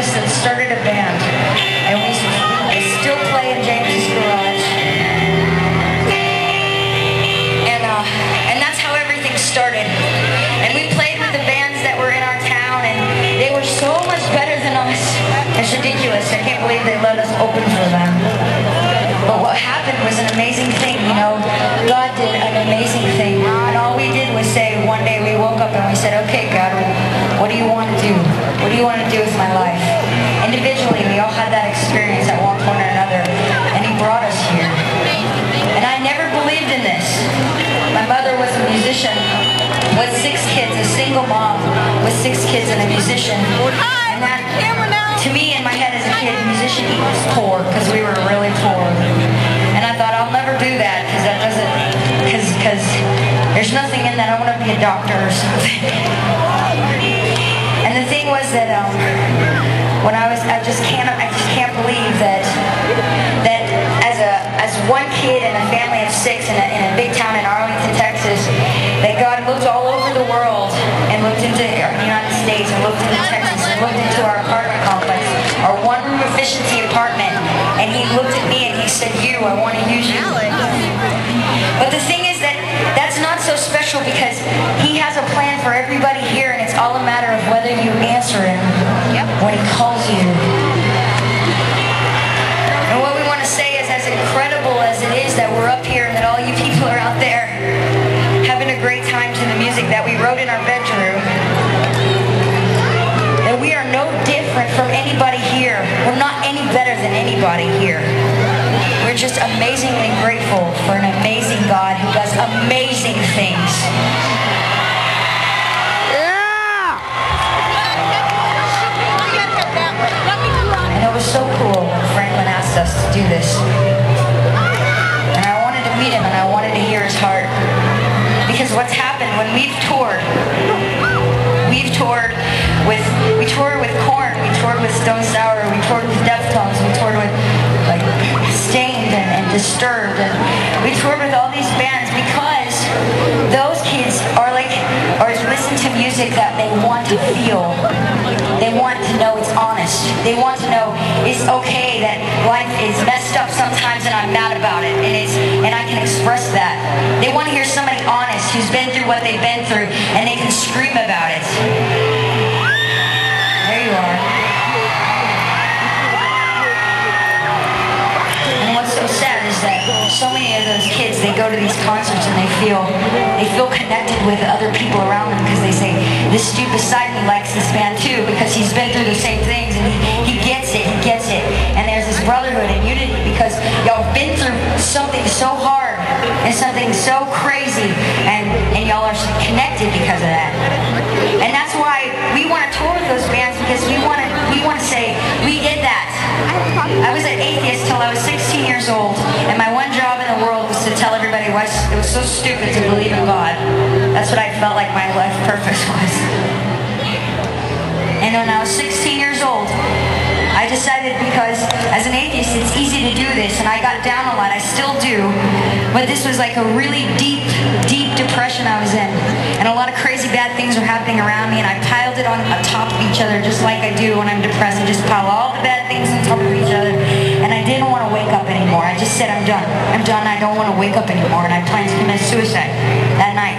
Texas that started a band, and we still play in James's garage. And that's how everything started. And we played with the bands that were in our town, and they were so much better than us. It's ridiculous. I can't believe they let us open for them. But what happened was an amazing thing, you know. God did an amazing thing. And all we did was say, one day we woke up and we said, okay, God, what do you want to do? What do you want to do with my life? Individually, we all had that experience at one point or another. And He brought us here. And I never believed in this. My mother was a musician with 6 kids, a single mom with 6 kids and a musician. And that, to me, in my head as a kid, musician equals poor, because we were really poor. And I thought, I'll never do that, because that doesn't, because there's nothing in that. I want to be a doctor or something. And the thing was that when I just can't believe that as one kid in a family of 6 in a big town in Arlington, Texas, that God looked all over the world and looked into the United States and looked into Texas and looked into our apartment complex, our one-room efficiency apartment, and He looked at me and He said, "You, I want to use you." But the thing is that that's not so special, because He has a plan for everybody here, and it's all a matter of whether you answer Him when He calls you. And what we want to say is, as incredible as it is that we're up here and that all you people are out there having a great time to the music that we wrote in our bedroom, that we are no different from anybody here. We're not any better than anybody here. We're just amazingly grateful for an amazing God who does amazing things. And it was so cool when Franklin asked us to do this. And I wanted to meet him, and I wanted to hear his heart. Because what's happened when we toured with Korn, we toured with Stone Sour, we toured with Deftones, we toured with like Stained and Disturbed, and we toured with all these bands because those kids are listen to music that they want to feel. They want to know it's honest. They want to know it's okay that life is messed up sometimes and I'm mad about it, and I can express that. They want to hear somebody honest who's been through what they've been through, and they can scream about it. There you are. And what's so sad is that so many of those kids, they go to these concerts and they feel connected with other people around them, because they say, this dude beside me likes this band too, because he's been through the same things, and he gets it, and there's this brotherhood and unity because y'all have been through something so hard and something so crazy, and y'all are connected because of that. And that's why we want to tour with those bands, because we want to say, we did that. I was an atheist till I was 16 years old, and my one job in the world was to tell everybody why it was so stupid to believe in God. That's what I felt like my life purpose was. And when I was 16 years old, I decided, because as an atheist it's easy to do this, and I got down a lot, I still do, but this was like a really deep depression I was in, and a lot of crazy bad things were happening around me, and I piled it on top of each other just like I do when I'm depressed. I just pile all the bad things on top of each other, and I didn't want to wake up anymore. I just said, I'm done, I don't want to wake up anymore, and I planned to commit suicide that night.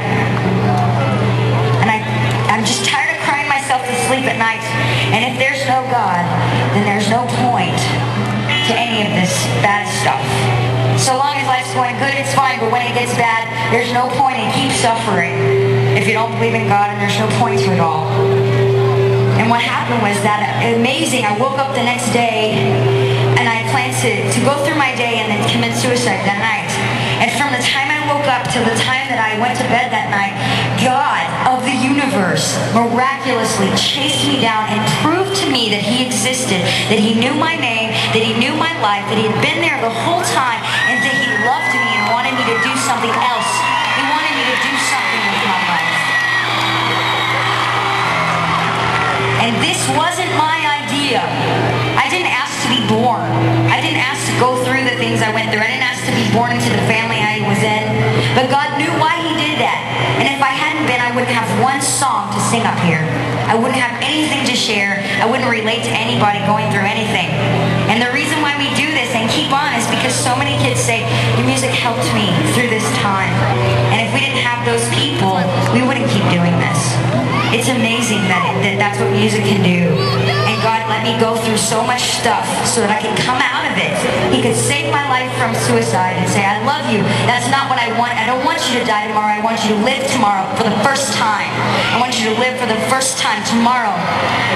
And I'm just tired of crying myself to sleep at night, and if there's no God, then there's no point to any of this bad stuff. So long as life's going good, it's fine, but when it gets bad, there's no point in keep suffering if you don't believe in God, and there's no point to it all. And what happened was that amazing, I woke up the next day, and I planned to go through my day and then commit suicide that night. And from the time I woke up to the time that I went to bed that night, God of the universe miraculously chased me down and proved to me that He existed, that He knew my name, that He knew my life, that He had been there the whole time, and that He loved me and wanted me to do something else. He wanted me to do something with my life. And this wasn't my idea. I didn't ask to be born. I didn't ask to go through the things I went through. I didn't ask to be born into the family I was in. But God knew why He did that. And if I hadn't been, then I wouldn't have one song to sing up here. I wouldn't have anything to share. I wouldn't relate to anybody going through anything. And the reason why we do this and keep on is because so many kids say, your music helped me through this time. And if we didn't have those people, we wouldn't keep doing this. It's amazing that that's what music can do. And God let me go through so much stuff so that I could come out of it. He could save my life from suicide and say, I love you. That's not what I want. I don't want you to die tomorrow. I want you to live tomorrow for the first time. I want you to live for the first time tomorrow.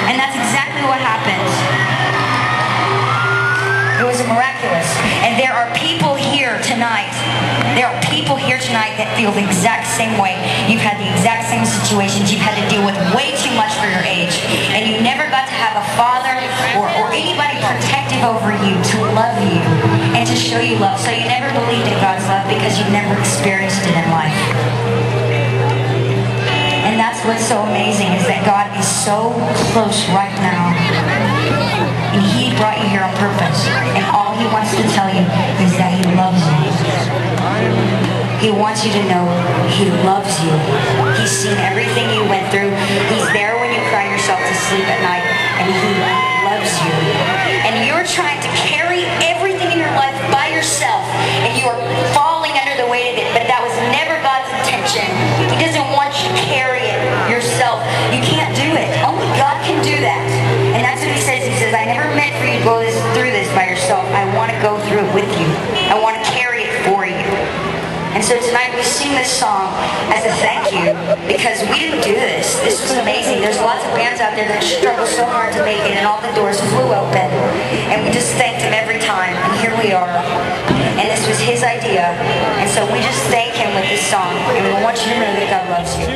And that's exactly what happened. It was miraculous. And there are people here tonight. There are people here tonight that feel the exact same way. You've had the exact same situations. You've had to deal with way too much for your age. And you never got to have a father or anybody protective over you to love you and to show you love. So you never believed in God's love because you never experienced it in life. And that's what's so amazing, is that God is so close right now. And He brought you here on purpose. And all He wants to tell you is that He loves you. He wants you to know He loves you. He's seen everything you went through. He's there when you cry yourself to sleep at night. And He loves you. And you're trying to carry everything in your life by yourself. And you are falling under the weight of it. But that was never God's intention. He doesn't want you to carry it yourself. You can't do it. Only God can do that. And that's what He says. He says, I never meant for you to go through this by yourself. I want to go through it with you. I want to carry it for you. And so tonight we sing this song as a thank you, because we didn't do this. This was amazing. There's lots of bands out there that struggle so hard to make it, and all the doors flew open. And we just thanked Him every time, and here we are. And this was His idea. And so we just thank Him with this song, and we want you to know that God loves you.